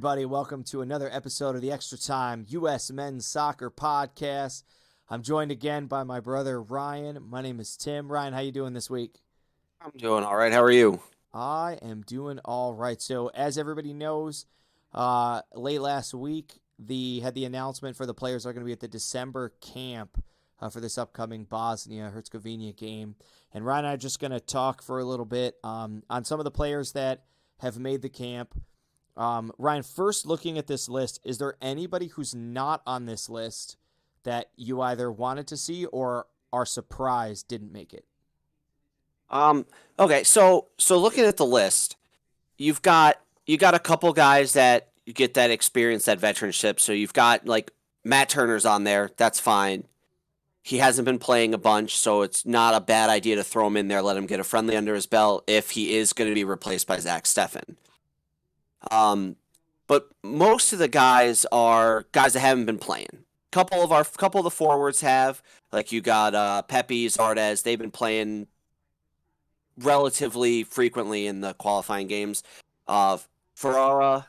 everybody. Welcome to another episode of the Extra Time U.S. Men's Soccer Podcast. I'm joined again by my brother, Ryan. My name is Tim. Ryan, how you doing this week? I'm doing all right. How are you? I am doing all right. So, as everybody knows, late last week, had the announcement for the players that are going to be at the December camp for this upcoming Bosnia Herzgovinia game. And Ryan and I are just going to talk for a little bit on some of the players that have made the camp. Ryan, first looking at this list, is there anybody who's not on this list that you either wanted to see or are surprised didn't make it? Okay, so looking at the list, you got a couple guys that you get that experience, that veteranship. So you've got like Matt Turner's on there. That's fine. He hasn't been playing a bunch, so it's not a bad idea to throw him in there, let him get a friendly under his belt if he is going to be replaced by Zach Steffen. But most of the guys are guys that haven't been playing. Couple of the forwards have, like you got Pepe, Zardes. They've been playing relatively frequently in the qualifying games. Ferreira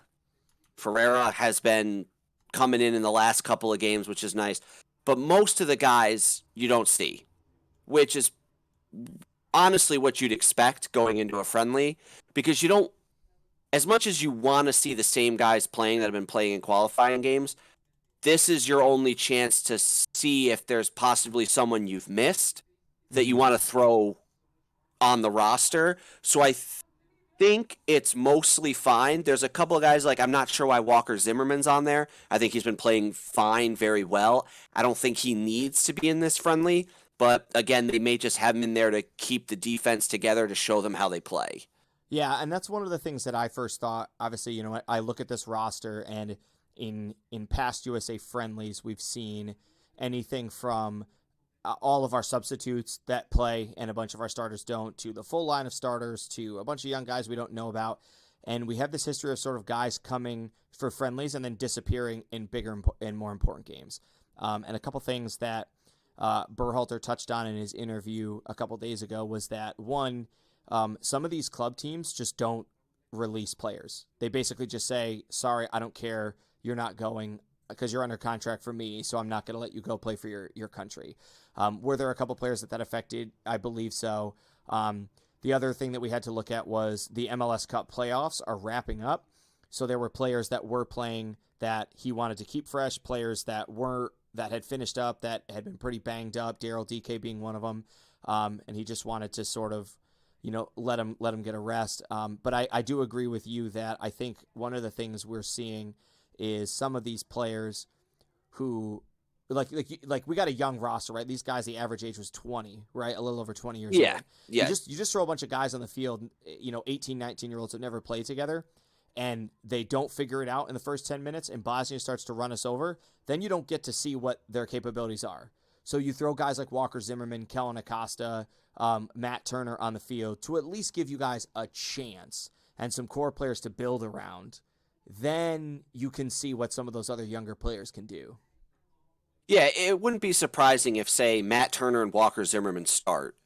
has been coming in the last couple of games, which is nice. But most of the guys you don't see, which is honestly what you'd expect going into a friendly, because you don't, as much as you want to see the same guys playing that have been playing in qualifying games, this is your only chance to see if there's possibly someone you've missed that you want to throw on the roster. So I think it's mostly fine. There's a couple of guys, like I'm not sure why Walker Zimmerman's on there. I think he's been playing fine, very well. I don't think he needs to be in this friendly, but again, they may just have him in there to keep the defense together to show them how they play. Yeah, and that's one of the things that I first thought. Obviously, I look at this roster, and in past USA friendlies, we've seen anything from all of our substitutes that play and a bunch of our starters don't, to the full line of starters, to a bunch of young guys we don't know about. And we have this history of sort of guys coming for friendlies and then disappearing in bigger and more important games. And a couple things that Berhalter touched on in his interview a couple days ago was that, one, some of these club teams just don't release players. They basically just say, sorry, I don't care, you're not going because you're under contract for me, so I'm not going to let you go play for your country. Were there a couple players that affected? I believe so. The other thing that we had to look at was the MLS Cup playoffs are wrapping up. So there were players that were playing that he wanted to keep fresh, players that had finished up, that had been pretty banged up, Daryl DK being one of them. And he just wanted to sort of, let him get a rest. But I do agree with you that I think one of the things we're seeing is some of these players who, like we got a young roster, right? These guys, the average age was 20, right? A little over 20 years old. Yeah. You just throw a bunch of guys on the field, 18, 19-year-olds that never played together, and they don't figure it out in the first 10 minutes, and Bosnia starts to run us over, then you don't get to see what their capabilities are. So you throw guys like Walker Zimmerman, Kellen Acosta, Matt Turner on the field to at least give you guys a chance and some core players to build around. Then you can see what some of those other younger players can do. Yeah, it wouldn't be surprising if, say, Matt Turner and Walker Zimmerman start,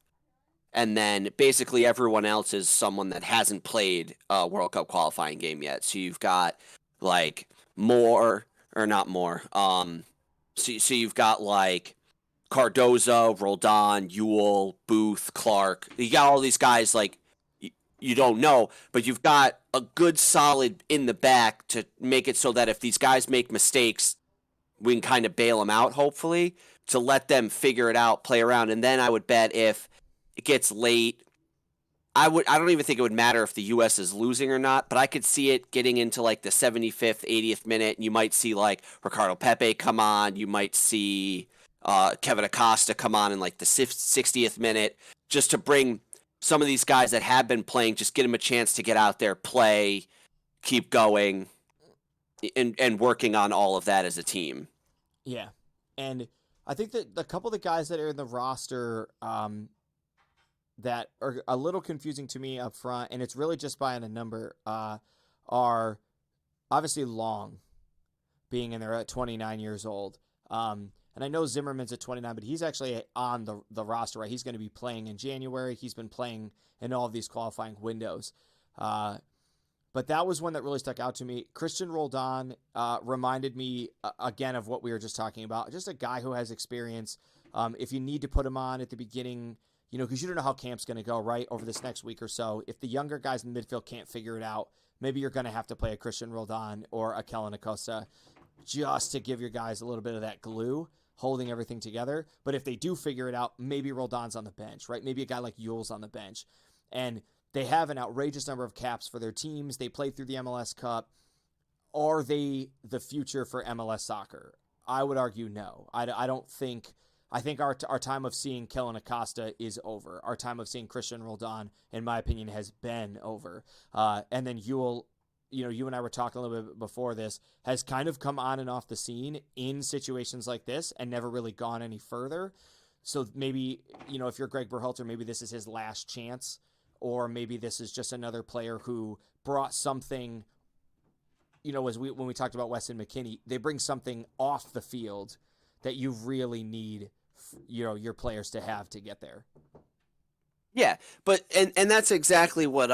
and then basically everyone else is someone that hasn't played a World Cup qualifying game yet. So you've got like so you've got like Cardozo, Roldan, Ewell, Booth, Clark. You got all these guys like you don't know, but you've got a good solid in the back to make it so that if these guys make mistakes, we can kind of bail them out, hopefully, to let them figure it out, play around. And then I would bet if it gets late, I don't even think it would matter if the U.S. is losing or not, but I could see it getting into like the 75th, 80th minute, and you might see like Ricardo Pepe come on. You might see Kevin Acosta come on in like the 60th minute, just to bring some of these guys that have been playing, just get them a chance to get out there, play, keep going, and working on all of that as a team. Yeah. And I think that a couple of the guys that are in the roster that are a little confusing to me up front, and it's really just by a number, are obviously Long being in there at 29 years old. And I know Zimmerman's at 29, but he's actually on the roster, right? He's going to be playing in January. He's been playing in all of these qualifying windows. But that was one that really stuck out to me. Christian Roldan reminded me again of what we were just talking about. Just a guy who has experience. If you need to put him on at the beginning, because you don't know how camp's going to go, right, over this next week or so. If the younger guys in the midfield can't figure it out, maybe you're going to have to play a Christian Roldan or a Kellen Acosta just to give your guys a little bit of that glue, holding everything together. But if they do figure it out, maybe Roldan's on the bench, right? Maybe a guy like Yule's on the bench. And they have an outrageous number of caps for their teams. They play through the MLS Cup. Are they the future for MLS soccer? I would argue no. I don't think. I think our time of seeing Kellen Acosta is over. Our time of seeing Christian Roldan, in my opinion, has been over. And then Yule, you and I were talking a little bit before this, has kind of come on and off the scene in situations like this and never really gone any further. So maybe, if you're Greg Berhalter, maybe this is his last chance, or maybe this is just another player who brought something, when we talked about Weston McKinney, they bring something off the field that you really need your players to have to get there. Yeah, but and that's exactly what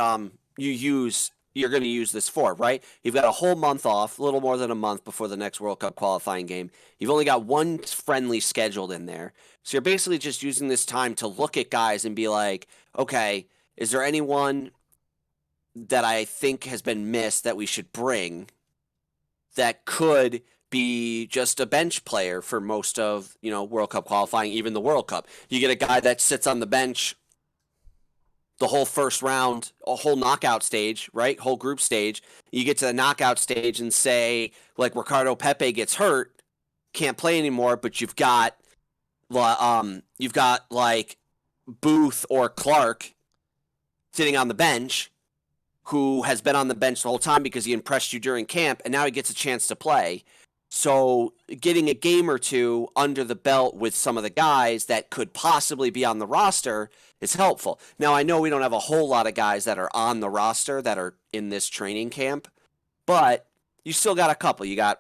you're going to use this for, right? You've got a whole month off, a little more than a month before the next World Cup qualifying game. You've only got one friendly scheduled in there. So you're basically just using this time to look at guys and be like, okay, is there anyone that I think has been missed that we should bring that could be just a bench player for most of, World Cup qualifying, even the World Cup. You get a guy that sits on the bench the whole first round, a whole knockout stage, right? Whole group stage. You get to the knockout stage and say, like, Ricardo Pepe gets hurt, can't play anymore, but you've got like Booth or Clark sitting on the bench, who has been on the bench the whole time because he impressed you during camp, and now he gets a chance to play. So getting a game or two under the belt with some of the guys that could possibly be on the roster is helpful. Now, I know we don't have a whole lot of guys that are on the roster that are in this training camp, but you still got a couple. You've got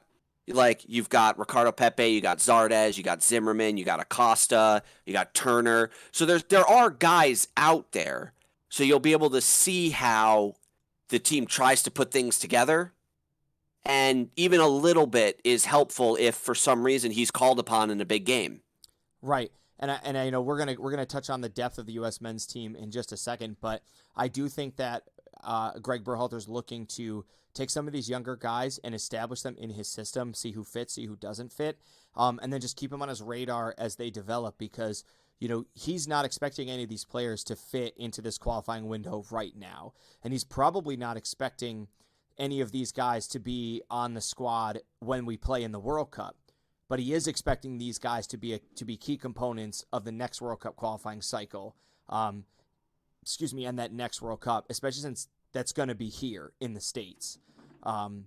Ricardo Pepe, you got Zardes, you got Zimmerman, you got Acosta, you got Turner. So there are guys out there. So you'll be able to see how the team tries to put things together. And even a little bit is helpful if for some reason he's called upon in a big game. Right. And I know we're gonna touch on the depth of the U.S. men's team in just a second, but I do think that Greg Berhalter's looking to take some of these younger guys and establish them in his system, see who fits, see who doesn't fit, and then just keep them on his radar as they develop, because he's not expecting any of these players to fit into this qualifying window right now, and he's probably not expecting any of these guys to be on the squad when we play in the World Cup. But he is expecting these guys to be key components of the next World Cup qualifying cycle. And that next World Cup, especially since that's going to be here in the States. And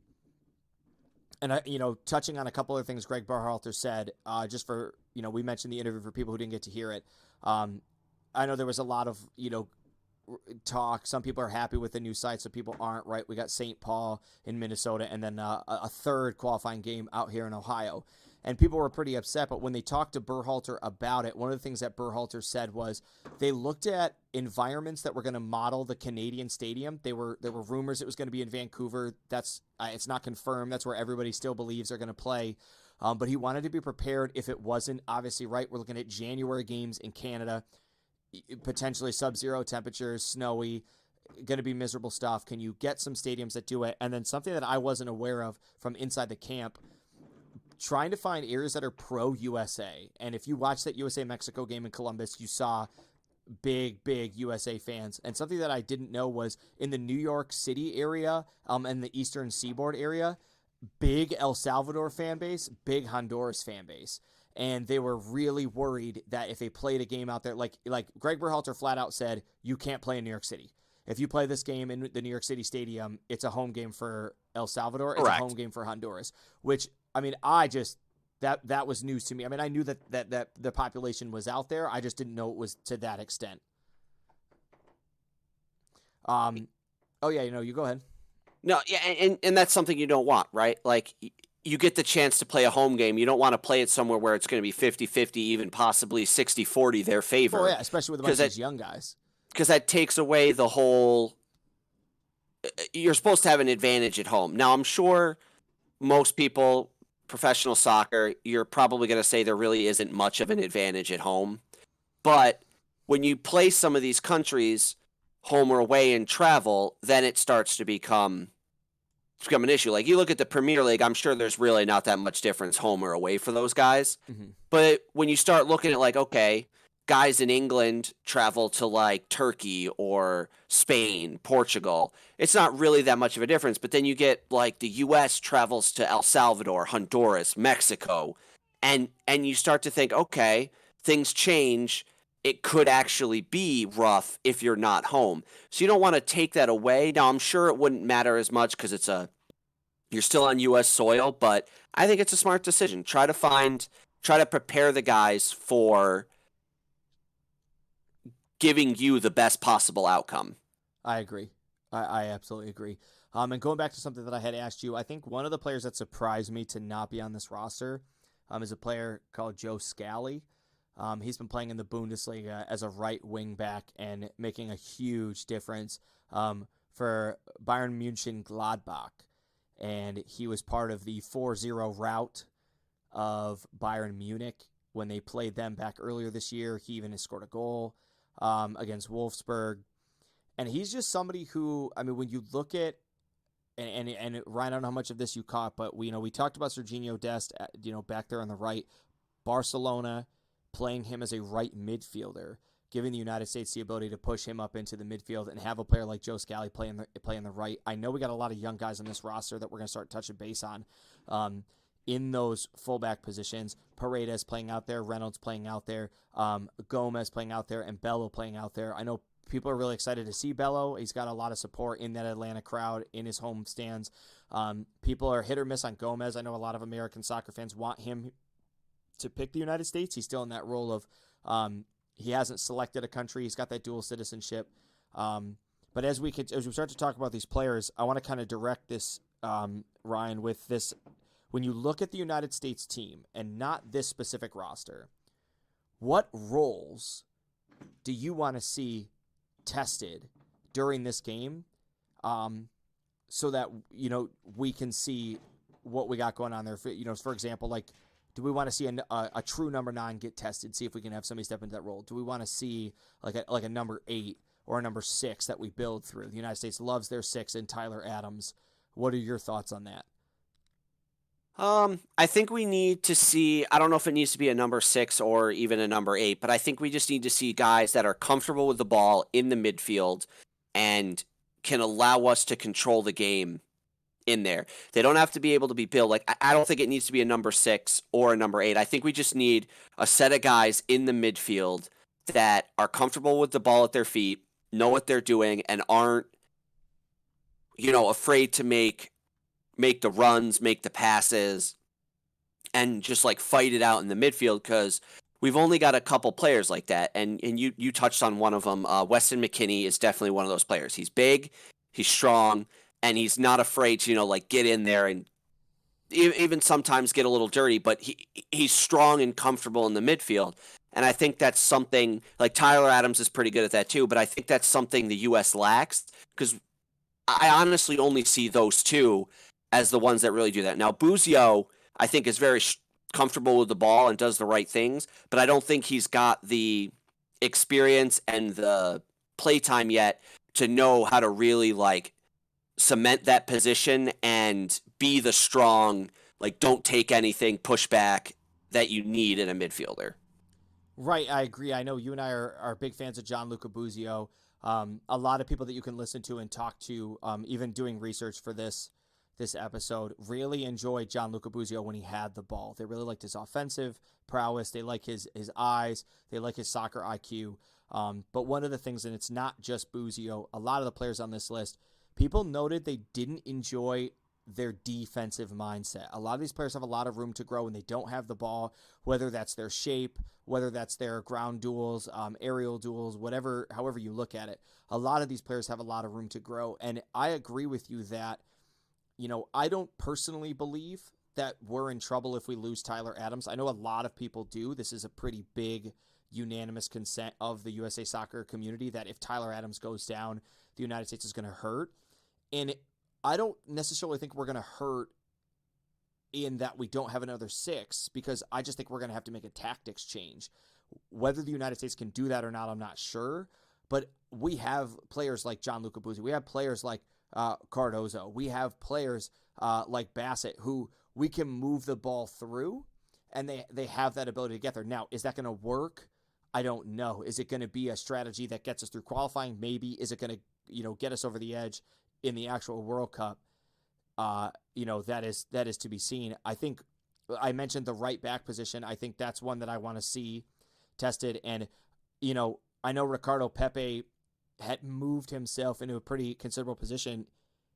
touching on a couple of things Greg Berhalter said, just for, we mentioned the interview for people who didn't get to hear it. I know there was a lot of, talk. Some people are happy with the new site, some people aren't, right? We got St. Paul in Minnesota, and then a third qualifying game out here in Ohio. And people were pretty upset, but when they talked to Berhalter about it, one of the things that Berhalter said was they looked at environments that were going to model the Canadian stadium. There were rumors it was going to be in Vancouver. That's it's not confirmed. That's where everybody still believes they're going to play. But he wanted to be prepared if it wasn't. Obviously, right, we're looking at January games in Canada, potentially sub-zero temperatures, snowy, going to be miserable stuff. Can you get some stadiums that do it? And then something that I wasn't aware of from inside the camp, trying to find areas that are pro-USA. And if you watched that USA-Mexico game in Columbus, you saw big USA fans. And something that I didn't know was in the New York City area and the Eastern Seaboard area, big El Salvador fan base, big Honduras fan base. And they were really worried that if they played a game out there, like Greg Berhalter flat out said, you can't play in New York City. If you play this game in the New York City stadium, it's a home game for El Salvador. It's Correct. A home game for Honduras, which, I mean, that was news to me. I mean, I knew that the population was out there. I just didn't know it was to that extent. Oh yeah, you go ahead. No, yeah, and that's something you don't want, right? Like, you get the chance to play a home game. You don't want to play it somewhere where it's going to be 50-50, even possibly 60-40 their favor. Oh yeah, especially with a bunch of these young guys. Because that takes away the whole you're supposed to have an advantage at home. Now, I'm sure most people, professional soccer, you're probably going to say there really isn't much of an advantage at home. But when you play some of these countries, home or away in travel, then it starts to become an issue. Like you look at the Premier League, I'm sure there's really not that much difference home or away for those guys. Mm-hmm. But when you start looking at like, okay, guys in England travel to like Turkey or Spain, Portugal, it's not really that much of a difference. But then you get like the US travels to El Salvador, Honduras, Mexico, and you start to think, okay, things change. It could actually be rough if you're not home. So you don't want to take that away. Now I'm sure it wouldn't matter as much because you're still on US soil, but I think it's a smart decision. Try to prepare the guys for giving you the best possible outcome. I agree. I absolutely agree. And going back to something that I had asked you, I think one of the players that surprised me to not be on this roster is a player called Joe Scally. He's been playing in the Bundesliga as a right wing back and making a huge difference for Bayern München Gladbach. And he was part of the 4-0 rout of Bayern Munich when they played them back earlier this year. He even has scored a goal against Wolfsburg. And he's just somebody who, I mean, when you look at, and Ryan, I don't know how much of this you caught, but we talked about Serginho Dest, back there on the right. Barcelona playing him as a right midfielder, giving the United States the ability to push him up into the midfield and have a player like Joe Scally play in the right. I know we got a lot of young guys on this roster that we're going to start touching base on in those fullback positions. Paredes playing out there, Reynolds playing out there, Gomez playing out there, and Bello playing out there. I know people are really excited to see Bello. He's got a lot of support in that Atlanta crowd, in his home stands. People are hit or miss on Gomez. I know a lot of American soccer fans want him to pick the United States. He's still in that role of he hasn't selected a country. He's got that dual citizenship. But as we start to talk about these players, I want to kind of direct this, Ryan, with this. When you look at the United States team and not this specific roster, what roles do you want to see tested during this game so that, we can see what we got going on there? For example, like, do we want to see a true number 9 get tested, see if we can have somebody step into that role? Do we want to see like a number 8 or a number 6 that we build through? The United States loves their 6 in Tyler Adams. What are your thoughts on that? I think we need to see, I don't know if it needs to be a number 6 or even a number 8, but I think we just need to see guys that are comfortable with the ball in the midfield and can allow us to control the game in there. They don't have to be able to be built. Like, I don't think it needs to be a number 6 or a number 8. I think we just need a set of guys in the midfield that are comfortable with the ball at their feet, know what they're doing, and aren't, afraid to make the runs, make the passes, and just like fight it out in the midfield, because we've only got a couple players like that. And you touched on one of them. Weston Mckinney is definitely one of those players. He's big, he's strong, and he's not afraid to, get in there and even sometimes get a little dirty, but he's strong and comfortable in the midfield. And I think that's something, like Tyler Adams is pretty good at that too, but I think that's something the U.S. lacks, because I honestly only see those two as the ones that really do that. Now, Buzio, I think, is very comfortable with the ball and does the right things, but I don't think he's got the experience and the playtime yet to know how to really, cement that position and be the strong, don't take anything, push back that you need in a midfielder. Right, I agree. I know you and I are big fans of Gianluca Buzio. A lot of people that you can listen to and talk to, even doing research for this episode, really enjoyed Gianluca Buzio when he had the ball. They really liked his offensive prowess. They like his eyes. They like his soccer IQ. But one of the things, and it's not just Buzio, a lot of the players on this list, people noted they didn't enjoy their defensive mindset. A lot of these players have a lot of room to grow when they don't have the ball, whether that's their shape, whether that's their ground duels, aerial duels, however you look at it. A lot of these players have a lot of room to grow. And I agree with you that, I don't personally believe that we're in trouble if we lose Tyler Adams. I know a lot of people do. This is a pretty big unanimous consent of the USA soccer community that if Tyler Adams goes down, the United States is going to hurt. And I don't necessarily think we're going to hurt in that we don't have another 6, because I just think we're going to have to make a tactics change. Whether the United States can do that or not, I'm not sure. But we have players like Gianluca Buzzi. We have players like Cardozo. We have players like Bassett who we can move the ball through, and they have that ability to get there. Now, is that going to work? I don't know. Is it going to be a strategy that gets us through qualifying? Maybe. Is it going to get us over the edge in the actual World Cup? That is to be seen. I think I mentioned the right back position. I think that's one that I want to see tested. And, I know Ricardo Pepe had moved himself into a pretty considerable position.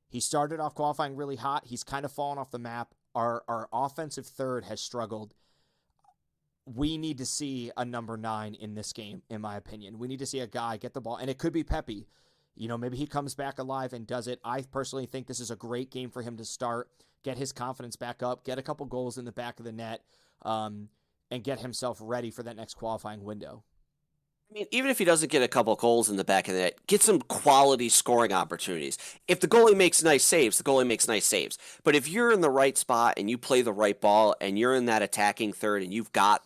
He started off qualifying really hot. He's kind of fallen off the map. Our offensive third has struggled. We need to see a number 9 in this game, in my opinion. We need to see a guy get the ball, and it could be Pepe. Maybe he comes back alive and does it. I personally think this is a great game for him to start, get his confidence back up, get a couple goals in the back of the net, and get himself ready for that next qualifying window. I mean, even if he doesn't get a couple goals in the back of the net, get some quality scoring opportunities. If the goalie makes nice saves, the goalie makes nice saves. But if you're in the right spot and you play the right ball and you're in that attacking third and you've got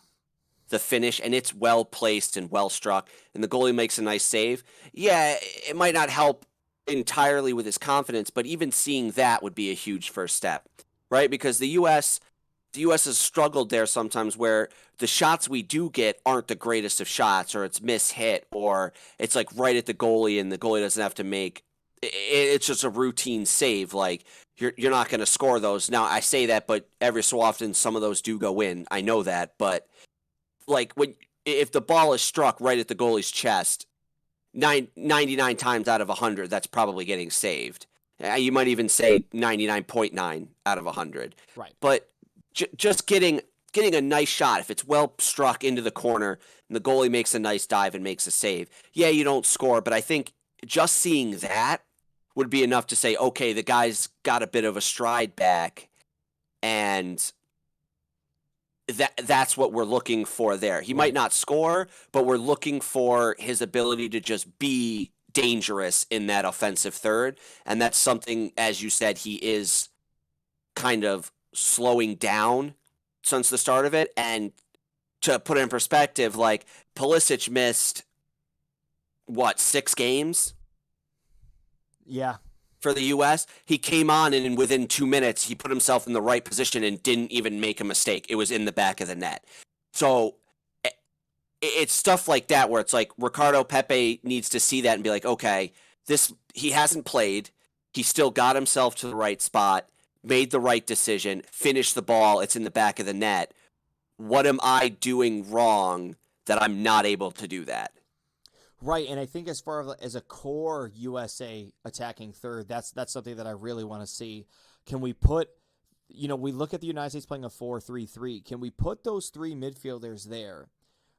the finish and it's well placed and well struck and the goalie makes a nice save, yeah, it might not help entirely with his confidence, but even seeing that would be a huge first step, right? Because the U.S. has struggled there sometimes where the shots we do get aren't the greatest of shots, or it's mishit, or it's like right at the goalie and the goalie doesn't have to make it's just a routine save. Like you're not going to score those. Now I say that, but every so often some of those do go in. I know that, but like if the ball is struck right at the goalie's chest, 99 times out of 100, that's probably getting saved. You might even say 99.9 out of 100. Right. But just getting a nice shot, if it's well struck into the corner and the goalie makes a nice dive and makes a save, yeah, you don't score, but I think just seeing that would be enough to say, okay, the guy's got a bit of a stride back, and that's what we're looking for there. He might not score, but we're looking for his ability to just be dangerous in that offensive third, and that's something, as you said, he is kind of slowing down since the start of it. And to put it in perspective, like Pulisic missed 6 games? Yeah. For the U.S., he came on and within 2 minutes, he put himself in the right position and didn't even make a mistake. It was in the back of the net. So it's stuff like that where it's like Ricardo Pepe needs to see that and be like, okay, he hasn't played. He still got himself to the right spot, made the right decision, finished the ball. It's in the back of the net. What am I doing wrong that I'm not able to do that? Right, and I think as far as a core USA attacking third, that's something that I really want to see. Can we put, we look at the United States playing a 4-3-3. Can we put those 3 midfielders there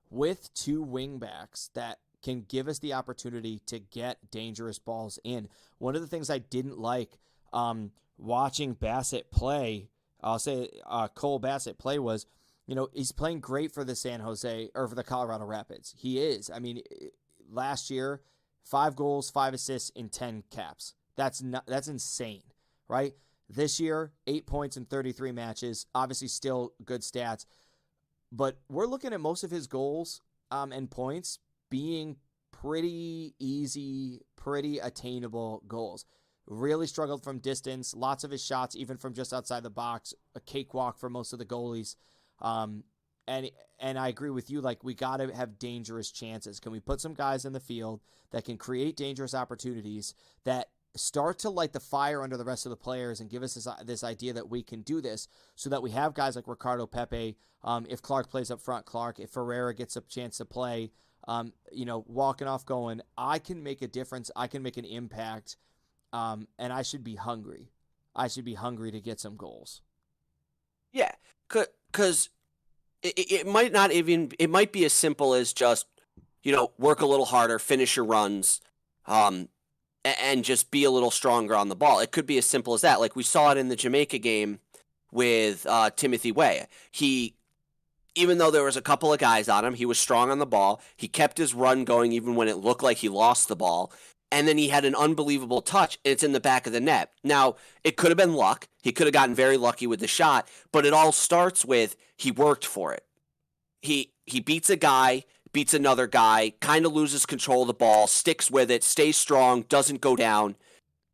with 2 wingbacks that can give us the opportunity to get dangerous balls in? One of the things I didn't like watching Bassett play, I'll say Cole Bassett play, was, he's playing great for the for the Colorado Rapids. He is. I mean, last year, 5 goals, 5 assists in 10 caps. That's insane, right? This year, 8 points in 33 matches. Obviously, still good stats. But we're looking at most of his goals and points being pretty easy, pretty attainable goals. Really struggled from distance. Lots of his shots, even from just outside the box, a cakewalk for most of the goalies. And I agree with you, like, we got to have dangerous chances. Can we put some guys in the field that can create dangerous opportunities that start to light the fire under the rest of the players and give us this idea that we can do this, so that we have guys like Ricardo Pepe, if Clark plays up front, Clark, if Ferreira gets a chance to play, walking off going, I can make a difference, I can make an impact, and I should be hungry. I should be hungry to get some goals. Yeah, because it might not even, it might be as simple as just, work a little harder, finish your runs, and just be a little stronger on the ball. It could be as simple as that. Like we saw it in the Jamaica game with Timothy Weah. Even though there was a couple of guys on him, he was strong on the ball. He kept his run going even when it looked like he lost the ball. and then he had an unbelievable touch, and it's in the back of the net. Now, it could have been luck. He could have gotten very lucky with the shot, but it all starts with he worked for it. He beats a guy, beats another guy, kind of loses control of the ball, sticks with it, stays strong, doesn't go down.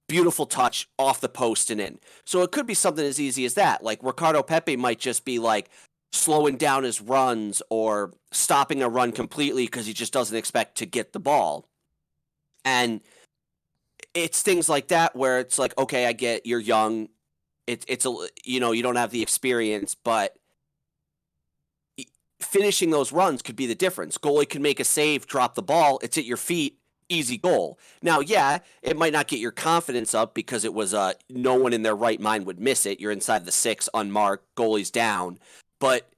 Beautiful touch off the post and in. So it could be something as easy as that. Like Ricardo Pepi might just be like slowing down his runs or stopping a run completely because he just doesn't expect to get the ball. And it's things like that where it's like, okay, I get you're young. It's a, you know, you don't have the experience, but finishing those runs could be the difference. Goalie can make a save, drop the ball, it's at your feet, easy goal. Now, yeah, it might not get your confidence up because it was no one in their right mind would miss it. You're inside the 6, unmarked, goalie's down. But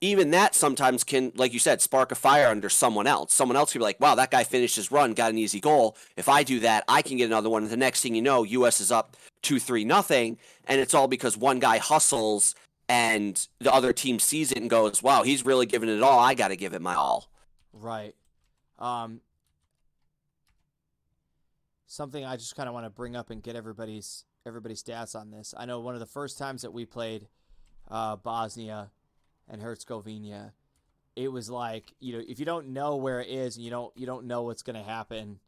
even that sometimes can, like you said, spark a fire under someone else. Someone else could be like, wow, that guy finished his run, got an easy goal. If I do that, I can get another one. And the next thing you know, US is up 2-3 nothing, and it's all because one guy hustles and the other team sees it and goes, wow, he's really giving it all. I got to give it my all. Right. Something I just kind of want to bring up and get everybody's stats on this. I know one of the first times that we played Bosnia and Herzegovina, it was like, you know, if you don't know where it is and you don't know what's going to happen,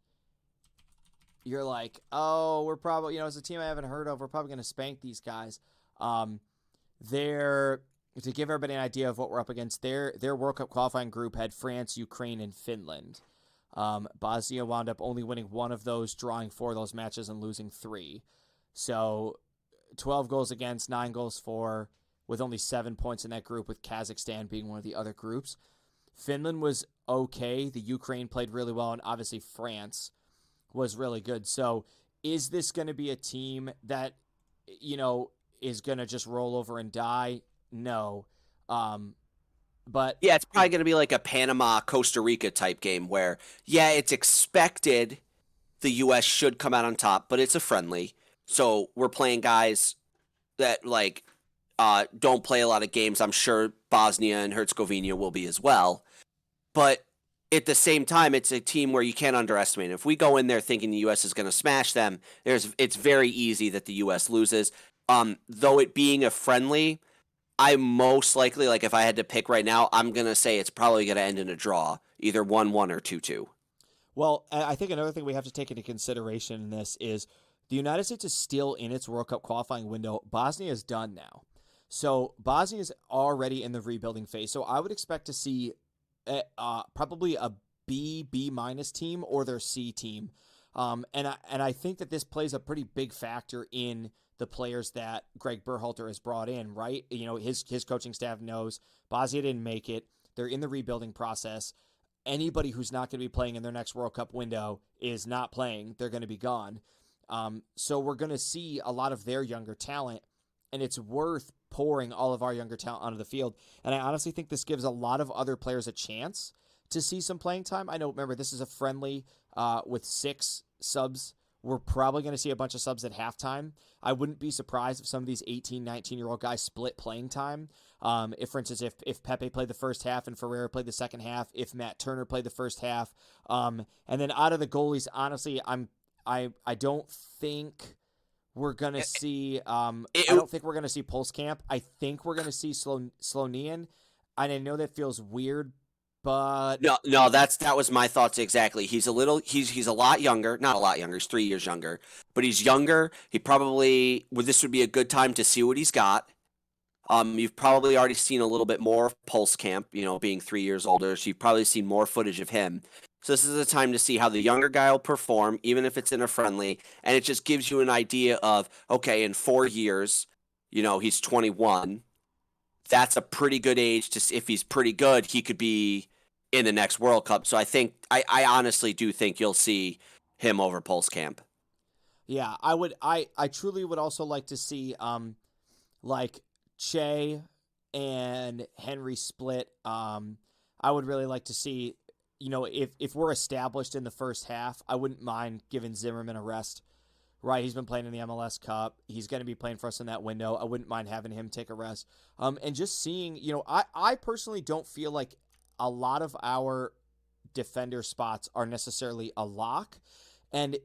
you're like, oh, we're probably, you know, as a team I haven't heard of, we're probably going to spank these guys. To give everybody an idea of what we're up against, their World Cup qualifying group had France, Ukraine, and Finland. Bosnia wound up only winning one of those, drawing 4 of those matches and losing 3. So 12 goals against, 9 goals for, with only 7 points in that group, with Kazakhstan being one of the other groups. Finland was okay. The Ukraine played really well, and obviously France was really good. So is this going to be a team that, you know, is going to just roll over and die? No. But yeah, it's probably going to be like a Panama Costa Rica type game where, yeah, it's expected the US should come out on top, but it's a friendly. So we're playing guys that like don't play a lot of games. I'm sure Bosnia and Herzegovina will be as well. But at the same time, it's a team where you can't underestimate it. If we go in there thinking the US is going to smash them, it's very easy that the US loses. Though it being a friendly, I most likely, like if I had to pick right now, I'm going to say it's probably going to end in a draw, either 1-1 or 2-2. Well, I think another thing we have to take into consideration in this is the United States is still in its World Cup qualifying window. Bosnia is done now. So Bosnia is already in the rebuilding phase. So I would expect to see probably a B minus team or their C team. And I think that this plays a pretty big factor in the players that Greg Berhalter has brought in, right? You know, his coaching staff knows Bosnia didn't make it. They're in the rebuilding process. Anybody who's not going to be playing in their next World Cup window is not playing. They're going to be gone. So we're going to see a lot of their younger talent, and it's worth pouring all of our younger talent onto the field. And I honestly think this gives a lot of other players a chance to see some playing time. I know, remember, this is a friendly with 6 subs. We're probably going to see a bunch of subs at halftime. I wouldn't be surprised if some of these 18, 19-year-old guys split playing time. If, for instance, if Pepe played the first half and Ferreira played the second half, if Matt Turner played the first half. And then out of the goalies, honestly, I don't think we're going to see I don't think we're going to see Pulskamp. I think we're going to see Slonian. And I know that feels weird, but no, that was my thoughts exactly. He's a lot younger, not a lot younger. He's 3 years younger, but he's younger. He probably this would be a good time to see what he's got. You've probably already seen a little bit more of Pulskamp, you know, being 3 years older. So you've probably seen more footage of him. So this is a time to see how the younger guy will perform, even if it's in a friendly, and it just gives you an idea of, okay, in 4 years, you know, he's 21. That's a pretty good age to see if he's pretty good, he could be in the next World Cup. So I honestly do think you'll see him over Pulskamp. Yeah, I truly would also like to see like Che and Henry split. I would really like to see, you know, if we're established in the first half, I wouldn't mind giving Zimmerman a rest. Right, he's been playing in the MLS Cup. He's going to be playing for us in that window. I wouldn't mind having him take a rest. And just seeing, you know, I personally don't feel like a lot of our defender spots are necessarily a lock. And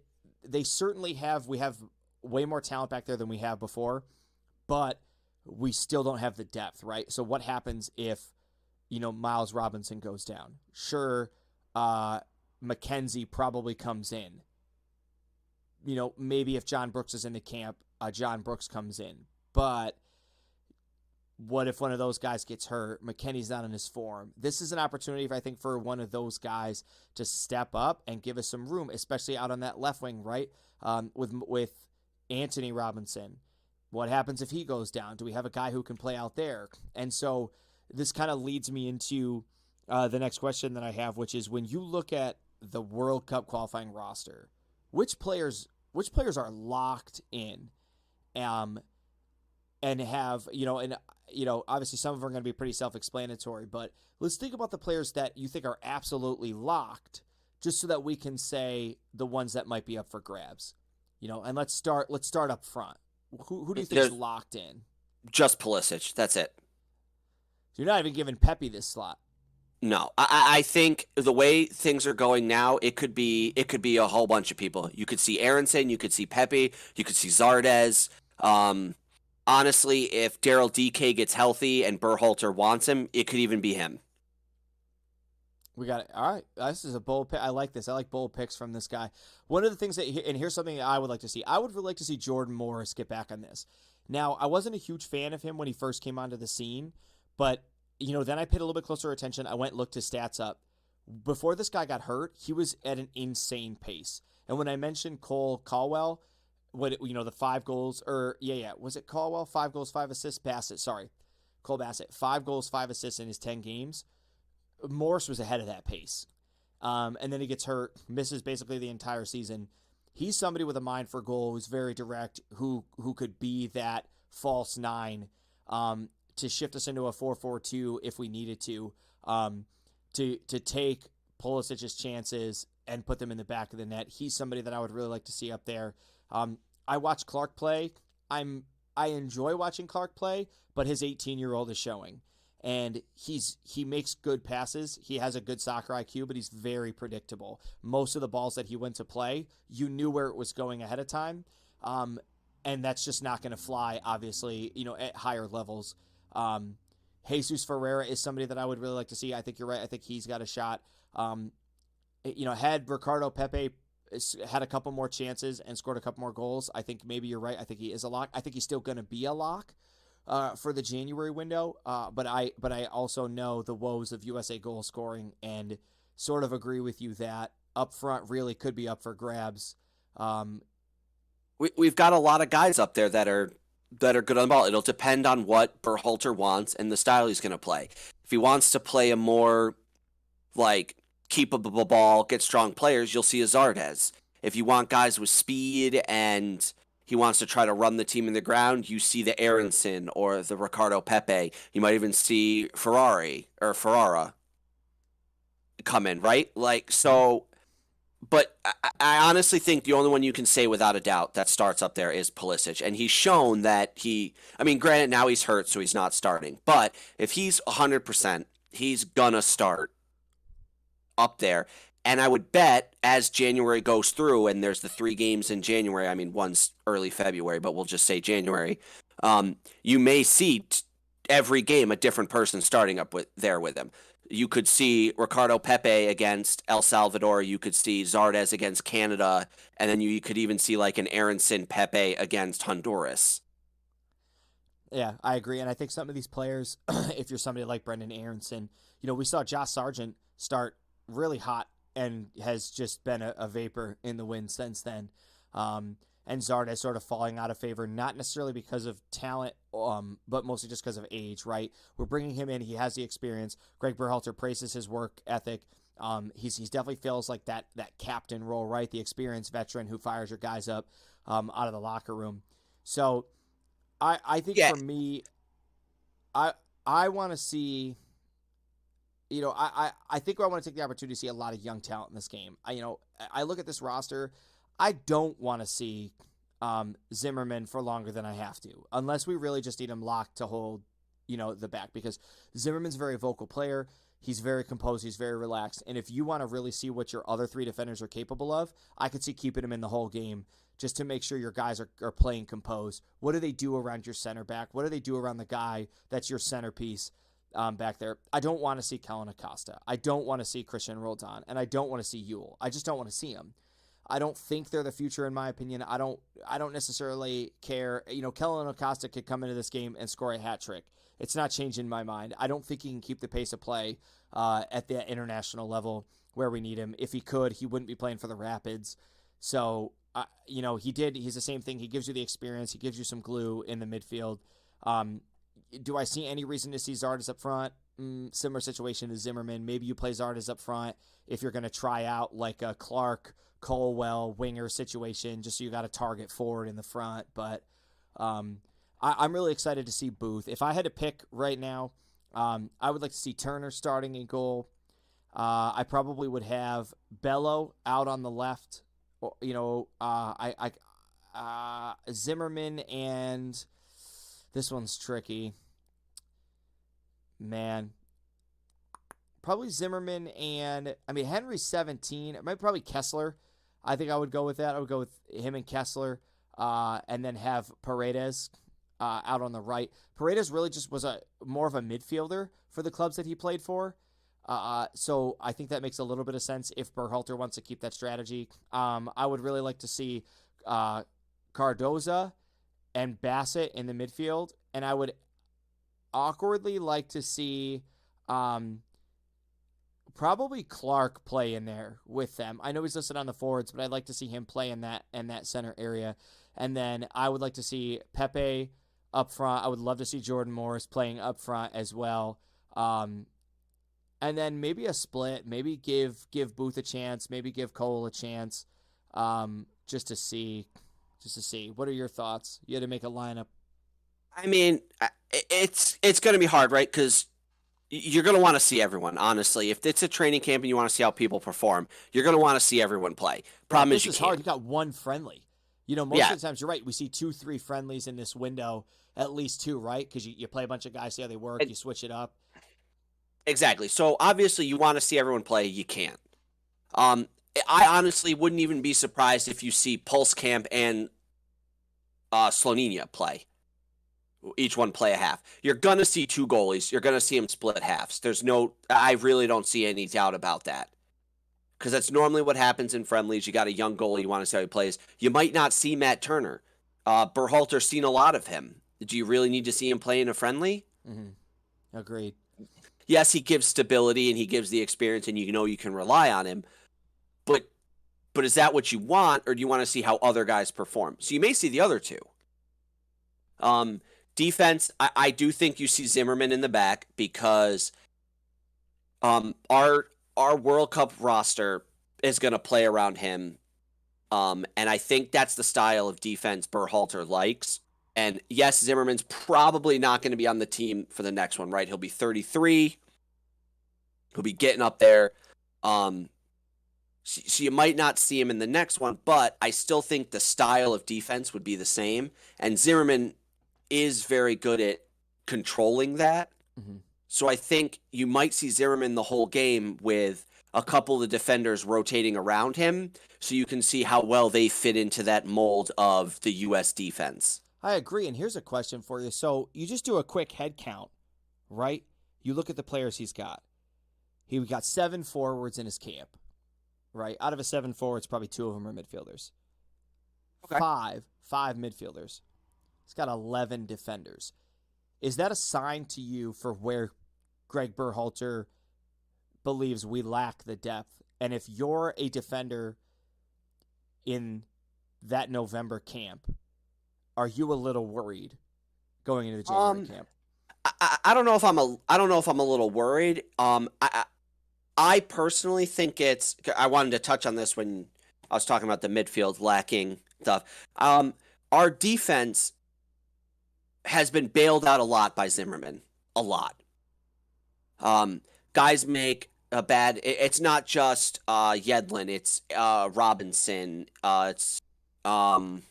they certainly we have way more talent back there than we have before, but we still don't have the depth, right? So what happens if, Miles Robinson goes down? Sure, McKenzie probably comes in. Maybe if John Brooks is in the camp, John Brooks comes in. But what if one of those guys gets hurt? McKinney's not in his form. This is an opportunity, I think, for one of those guys to step up and give us some room, especially out on that left wing, right? With Anthony Robinson. What happens if he goes down? Do we have a guy who can play out there? And so this kind of leads me into the next question that I have, which is when you look at the World Cup qualifying roster, which players are locked in, and have obviously some of them are going to be pretty self-explanatory, but let's think about the players that you think are absolutely locked, just so that we can say the ones that might be up for grabs. And let's start up front. Who do you think is locked in? Just Pulisic. That's it. You're not even giving Pepe this slot. No, I think the way things are going now, it could be a whole bunch of people. You could see Aronson, you could see Pepe, you could see Zardes. Honestly, if Daryl DK gets healthy and Berhalter wants him, it could even be him. We got it. All right. This is a bold pick. I like this. I like bold picks from this guy. One of the things and here's something that I would like to see. I would really like to see Jordan Morris get back on this. Now, I wasn't a huge fan of him when he first came onto the scene, but then I paid a little bit closer attention. I went and looked his stats up. Before this guy got hurt, he was at an insane pace. And when I mentioned Cole Caldwell, the 5 goals, was it Caldwell? 5 goals, 5 assists? Bassett, sorry. Cole Bassett. 5 goals, 5 assists in his 10 games. Morris was ahead of that pace. And then he gets hurt, misses basically the entire season. He's somebody with a mind for goal who's very direct, who could be that false 9, to shift us into a 4-4-2 if we needed to take Pulisic's chances and put them in the back of the net. He's somebody that I would really like to see up there. I watch Clark play. I enjoy watching Clark play, but his 18-year-old is showing. And he makes good passes. He has a good soccer IQ, but he's very predictable. Most of the balls that he went to play, you knew where it was going ahead of time. And that's just not going to fly, obviously, at higher levels. Jesus Ferreira is somebody that I would really like to see. I think you're right. I think he's got a shot. Had Ricardo Pepe had a couple more chances and scored a couple more goals, I think maybe you're right. I think he is a lock. I think he's still going to be a lock for the January window. But I also know the woes of USA goal scoring and sort of agree with you that up front really could be up for grabs. We've got a lot of guys up there that are good on the ball. It'll depend on what Berhalter wants and the style he's going to play. If he wants to play a more keep up the ball, get strong players, you'll see a Zardes. If you want guys with speed and he wants to try to run the team in the ground, you see the Aronson or the Ricardo Pepe. You might even see Ferrara come in, right? But I honestly think the only one you can say without a doubt that starts up there is Pulisic. And he's shown that granted now he's hurt, so he's not starting. But if he's 100%, he's gonna start up there. And I would bet as January goes through, and there's the 3 games in January, one's early February, but we'll just say January, you may see every game a different person starting up with him. You could see Ricardo Pepe against El Salvador. You could see Zardes against Canada. And then you could even see an Aronson Pepe against Honduras. Yeah, I agree. And I think some of these players, if you're somebody like Brendan Aronson, we saw Josh Sargent start really hot and has just been a vapor in the wind since then. And Zardes sort of falling out of favor, not necessarily because of talent, but mostly just because of age, right? We're bringing him in. He has the experience. Greg Berhalter praises his work ethic. He's definitely feels like that captain role, right? The experienced veteran who fires your guys up out of the locker room. So I think for me, I want to see, I think I want to take the opportunity to see a lot of young talent in this game. I look at this roster. I don't want to see Zimmerman for longer than I have to, unless we really just need him locked to hold, the back, because Zimmerman's a very vocal player. He's very composed. He's very relaxed. And if you want to really see what your other three defenders are capable of, I could see keeping him in the whole game just to make sure your guys are playing composed. What do they do around your center back? What do they do around the guy that's your centerpiece back there? I don't want to see Kellen Acosta. I don't want to see Christian Roldan. And I don't want to see Yule. I just don't want to see him. I don't think they're the future, in my opinion. I don't necessarily care. Kellen Acosta could come into this game and score a hat trick. It's not changing my mind. I don't think he can keep the pace of play at the international level where we need him. If he could, he wouldn't be playing for the Rapids. So, he did. He's the same thing. He gives you the experience. He gives you some glue in the midfield. Do I see any reason to see Zardes up front? Similar situation to Zimmerman. Maybe you play Zardes up front if you're going to try out like a Clark, Colwell, winger situation, just so you got a target forward in the front. But I'm really excited to see Booth. If I had to pick right now, I would like to see Turner starting in goal. I probably would have Bello out on the left. Zimmerman, and this one's tricky. Man. Probably Zimmerman and, Henry's 17. It might probably Kessler. I think I would go with that. I would go with him and Kessler, and then have Paredes out on the right. Paredes really just was more of a midfielder for the clubs that he played for. So I think that makes a little bit of sense if Berhalter wants to keep that strategy. I would really like to see Cardoza and Bassett in the midfield, and I would awkwardly like to see probably Clark play in there with them. I know he's listed on the forwards, but I'd like to see him play in that center area. And then I would like to see Pepe up front. I would love to see Jordan Morris playing up front as well. And then maybe a split. Maybe give Booth a chance. Maybe give Cole a chance. Just to see. What are your thoughts? You had to make a lineup. It's going to be hard, right? Because you're going to want to see everyone, honestly. If it's a training camp and you want to see how people perform, you're going to want to see everyone play. Problem is, this is hard. You got one friendly. Most of the times, you're right. We see 2-3 friendlies in this window, at least 2, right? Because you play a bunch of guys, see how they work, you switch it up. Exactly. So obviously, you want to see everyone play. You can't. I honestly wouldn't even be surprised if you see Pulse Camp and Slonina play. Each one play a half. You're going to see 2 goalies. You're going to see them split halves. I really don't see any doubt about that. Because that's normally what happens in friendlies. You got a young goalie, you want to see how he plays. You might not see Matt Turner. Berhalter's seen a lot of him. Do you really need to see him play in a friendly? Mm-hmm. Agreed. Yes, he gives stability and he gives the experience and you can rely on him. But is that what you want, or do you want to see how other guys perform? So you may see the other two. Defense, I do think you see Zimmerman in the back because our World Cup roster is going to play around him. And I think that's the style of defense Berhalter likes. And yes, Zimmerman's probably not going to be on the team for the next one, right? He'll be 33. He'll be getting up there. So you might not see him in the next one, but I still think the style of defense would be the same. And Zimmerman is very good at controlling that. Mm-hmm. So I think you might see Zimmerman the whole game with a couple of the defenders rotating around him so you can see how well they fit into that mold of the U.S. defense. I agree, and here's a question for you. So you just do a quick head count, right? You look at the players he's got. He got 7 forwards in his camp, right? Out of his 7 forwards, probably 2 of them are midfielders. Okay. 5 midfielders. He's got 11 defenders. Is that a sign to you for where Greg Berhalter believes we lack the depth? And if you're a defender in that November camp, are you a little worried going into the January camp? I don't know if I'm a little worried. I personally think I wanted to touch on this when I was talking about the midfield lacking stuff. Our defense has been bailed out a lot by Zimmerman. A lot. Guys make a bad... It's not just Yedlin. It's Robinson. It's... can't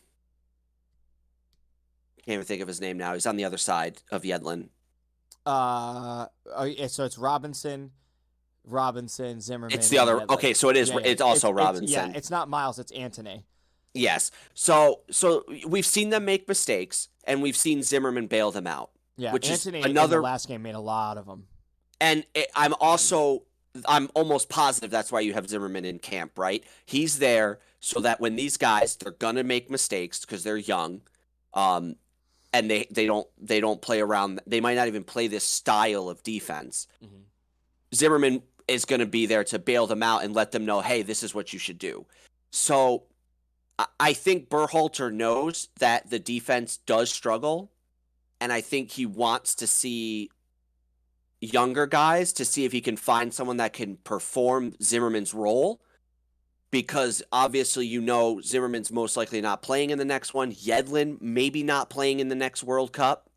even think of his name now. He's on the other side of Yedlin. So it's Robinson. Robinson, Zimmerman. It's the And other. Okay, so it is. yeah, It's also yeah, Robinson. it's not Miles, it's Antony. Yes. So we've seen them make mistakes, and we've seen Zimmerman bail them out, Yeah, which is Antony in the another. last game made a lot of them. And I'm almost positive that's why you have Zimmerman in camp, right? He's there so that when these guys, they're gonna make mistakes because they're young, um, and they don't play around. They might not even play this style of defense. Mm-hmm. Zimmerman is going to be there to bail them out and let them know, hey, this is what you should do. So I think Berhalter knows that the defense does struggle, and I think he wants to see younger guys to see if he can find someone that can perform Zimmerman's role. Because obviously, Zimmerman's most likely not playing in the next one. Yedlin maybe not playing in the next World Cup.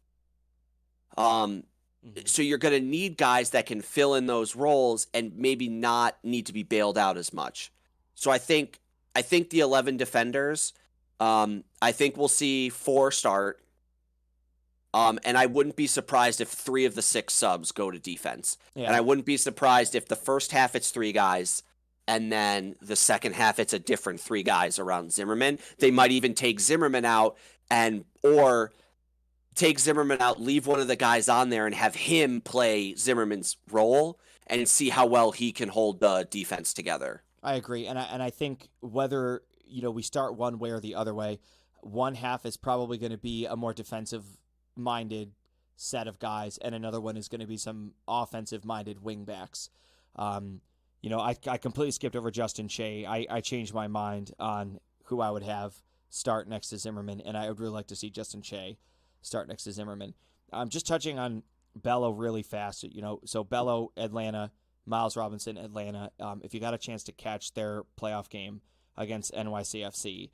So you're going to need guys that can fill in those roles and maybe not need to be bailed out as much. So I think the 11 defenders, I think we'll see 4 start. And I wouldn't be surprised if 3 of the 6 subs go to defense. Yeah. And I wouldn't be surprised if the first half it's 3 guys and then the second half it's a different 3 guys around Zimmerman. They might even take Zimmerman out or take Zimmerman out, leave one of the guys on there and have him play Zimmerman's role and see how well he can hold the defense together. I agree. And I think whether, we start one way or the other way, one half is probably going to be a more defensive minded set of guys, and another one is going to be some offensive minded wingbacks. I completely skipped over Justin Shea. I changed my mind on who I would have start next to Zimmerman, and I would really like to see Justin Shea start next to Zimmerman. Just touching on Bello really fast. So Bello, Atlanta, Miles Robinson, Atlanta. If you got a chance to catch their playoff game against NYCFC,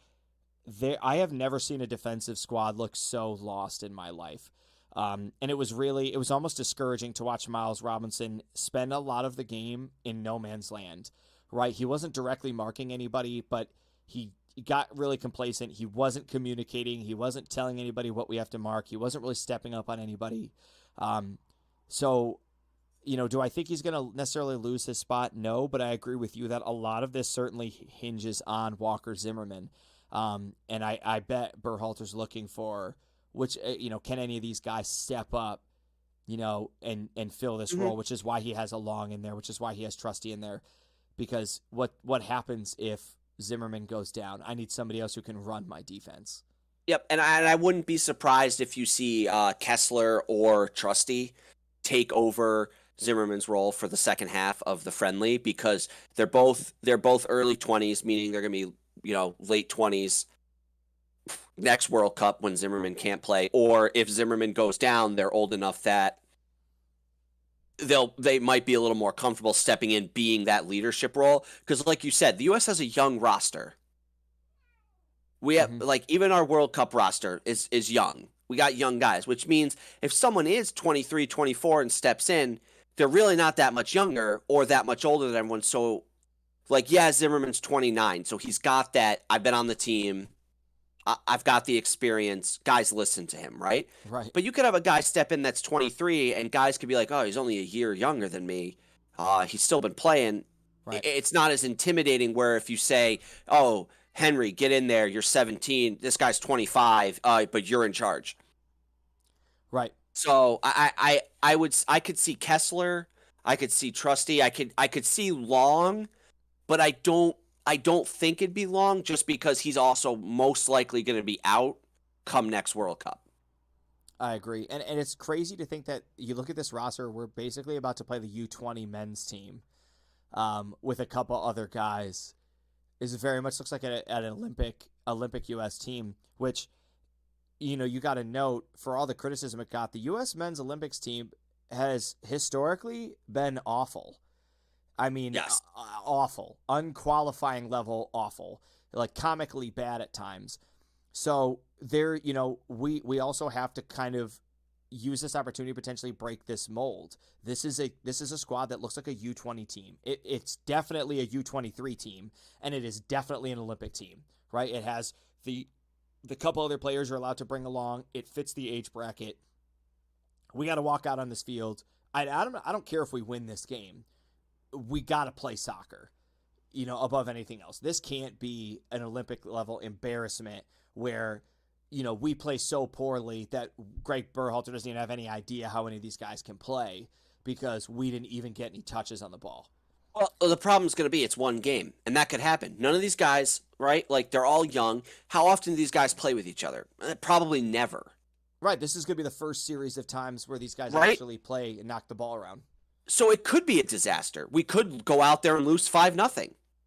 I have never seen a defensive squad look so lost in my life. And it was almost discouraging to watch Miles Robinson spend a lot of the game in no man's land, right? He wasn't directly marking anybody, but he got really complacent. He wasn't communicating. He wasn't telling anybody what we have to mark. He wasn't really stepping up on anybody. So, do I think he's going to necessarily lose his spot? No, but I agree with you that a lot of this certainly hinges on Walker Zimmerman. And I bet Berhalter's looking for which, can any of these guys step up, and fill this role, which is why he has a Long in there, which is why he has Trusty in there. Because what happens if Zimmerman goes down? I need somebody else who can run my defense. Yep, and I wouldn't be surprised if you see Kessler or Trusty take over Zimmerman's role for the second half of the friendly, because they're both early 20s, meaning they're going to be late 20s next World Cup when Zimmerman can't play, or if Zimmerman goes down, they're old enough that they might be a little more comfortable stepping in, being that leadership role. Because like you said, the U.S. has a young roster. We have even our World Cup roster is young. We got young guys, which means if someone is 23, 24 and steps in, they're really not that much younger or that much older than everyone. So, Zimmerman's 29, so he's got that. I've been on the team. I've got the experience. Guys listen to him, right? Right. But you could have a guy step in that's 23, and guys could be like, oh, he's only a year younger than me. He's still been playing. Right. It's not as intimidating where if you say, oh, Henry, get in there, you're 17, this guy's 25, but you're in charge. Right. So I could see Kessler, I could see Trusty, I could see Long, but I don't think it'd be Long, just because he's also most likely going to be out come next World Cup. I agree. And it's crazy to think that you look at this roster, we're basically about to play the U20 men's team with a couple other guys. It very much looks like an Olympic U.S. team, which, you got to note, for all the criticism it got, the U.S. men's Olympics team has historically been awful. I mean, yes. Awful, unqualifying level awful, like comically bad at times. So there, we also have to kind of use this opportunity to potentially break this mold. This is a squad that looks like a U20 team. It's definitely a U23 team, and it is definitely an Olympic team, right? It has the couple other players you're allowed to bring along. It fits the age bracket. We got to walk out on this field. I don't care if we win this game. we got to play soccer, above anything else. This can't be an Olympic level embarrassment where, we play so poorly that Greg Berhalter doesn't even have any idea how any of these guys can play because we didn't even get any touches on the ball. Well, the problem's going to be it's one game, and that could happen. None of these guys, right? Like, they're all young. How often do these guys play with each other? Probably never. Right. This is going to be the first series of times where these guys Right? actually play and knock the ball around. So it could be a disaster. We could go out there and lose 5-0.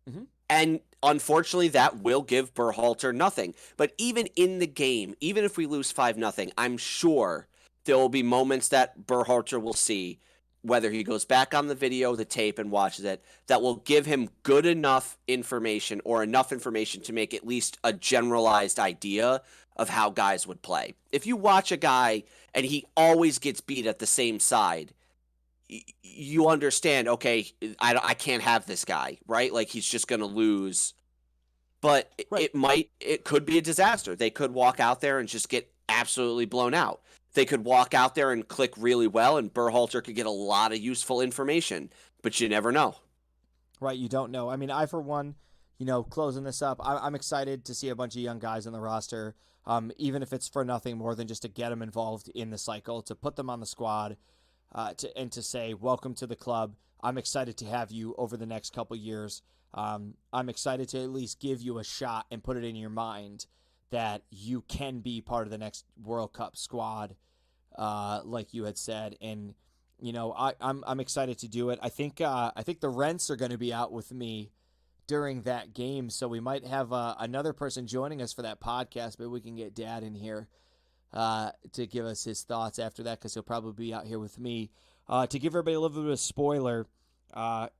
Mm-hmm. And unfortunately, that will give Berhalter nothing. But even in the game, even if we lose 5-0, I'm sure there will be moments that Berhalter will see, whether he goes back on the video, the tape, and watches it, that will give him good enough information or enough information to make at least a generalized idea of how guys would play. If you watch a guy and he always gets beat at the same side, you understand, okay, I can't have this guy, right? Like, he's just going to lose. But Right. it could be a disaster. They could walk out there and just get absolutely blown out. They could walk out there and click really well, and Berhalter could get a lot of useful information, but you never know. Right, you don't know. I mean, I, for one, closing this up, I'm excited to see a bunch of young guys in the roster, even if it's for nothing more than just to get them involved in the cycle, to put them on the squad, and to say, welcome to the club. I'm excited to have you over the next couple years. I'm excited to at least give you a shot and put it in your mind that you can be part of the next World Cup squad, like you had said. And, I'm excited to do it. I think the Rents are going to be out with me during that game, so we might have another person joining us for that podcast, but we can get Dad in here to give us his thoughts after that, because he'll probably be out here with me. To give everybody a little bit of a spoiler,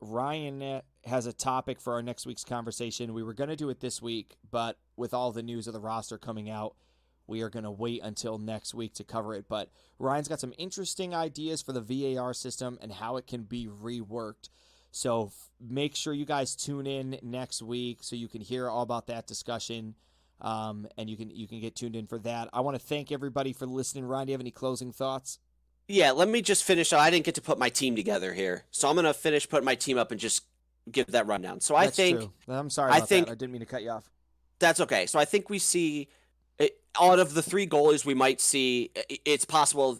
Ryan has a topic for our next week's conversation. We were going to do it this week, but with all the news of the roster coming out, we are going to wait until next week to cover it. But Ryan's got some interesting ideas for the VAR system and how it can be reworked. So make sure you guys tune in next week so you can hear all about that discussion. And you can get tuned in for that. I want to thank everybody for listening. Ryan, do you have any closing thoughts? Yeah, let me just finish. I didn't get to put my team together here, so I'm going to finish putting my team up and just give that rundown. So That's true. I'm sorry about that. I didn't mean to cut you off. That's okay. So I think we see, out of the 3 goalies we might see, it's possible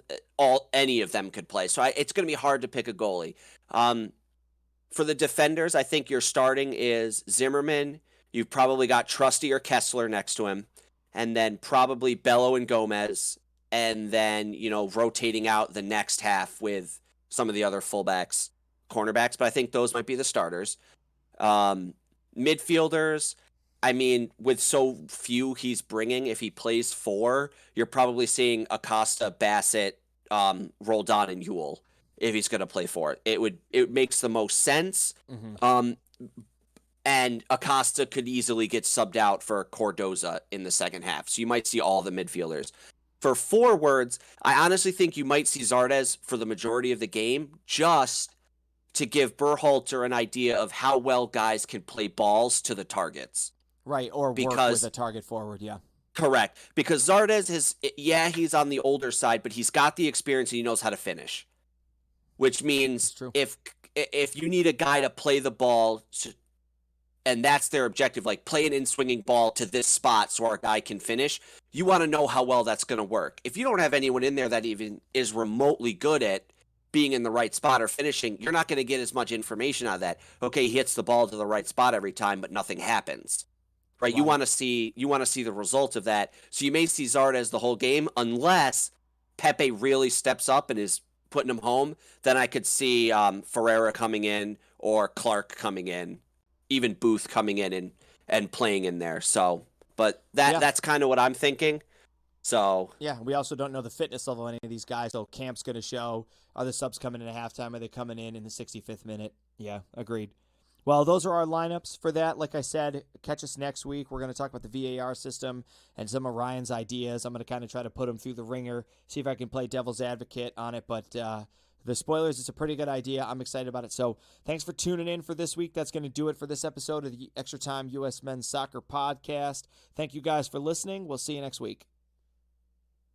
any of them could play. So it's going to be hard to pick a goalie. For the defenders, I think your starting is Zimmerman. You've probably got Trusty or Kessler next to him, and then probably Bello and Gomez, and then, rotating out the next half with some of the other fullbacks, cornerbacks, but I think those might be the starters. Midfielders, I mean, with so few he's bringing, if he plays 4, you're probably seeing Acosta, Bassett, Roldan, and Yule if he's going to play 4. It makes the most sense. Mm-hmm. And Acosta could easily get subbed out for Cordoza in the second half. So you might see all the midfielders. For forwards, I honestly think you might see Zardes for the majority of the game, just to give Berhalter an idea of how well guys can play balls to the targets. Right, or work with a target forward, yeah. Correct. Because Zardes he's on the older side, but he's got the experience and he knows how to finish. Which means if you need a guy to play the ball and that's their objective, like play an in-swinging ball to this spot so our guy can finish, you want to know how well that's going to work. If you don't have anyone in there that even is remotely good at being in the right spot or finishing, you're not going to get as much information out of that. Okay, he hits the ball to the right spot every time, but nothing happens. Right? Wow. You want to see the result of that. So you may see Zardes the whole game, unless Pepe really steps up and is putting him home. Then I could see Ferreira coming in, or Clark coming in, even Booth coming in and playing in there. So, but that's kind of what I'm thinking. So yeah, we also don't know the fitness level of any of these guys. So camp's going to show, are the subs coming in at halftime? Are they coming in the 65th minute? Yeah, agreed. Well, those are our lineups for that. Like I said, catch us next week. We're going to talk about the VAR system and some of Ryan's ideas. I'm going to kind of try to put them through the ringer, see if I can play devil's advocate on it. But the spoilers, it's a pretty good idea. I'm excited about it. So thanks for tuning in for this week. That's going to do it for this episode of the Extra Time U.S. Men's Soccer Podcast. Thank you guys for listening. We'll see you next week.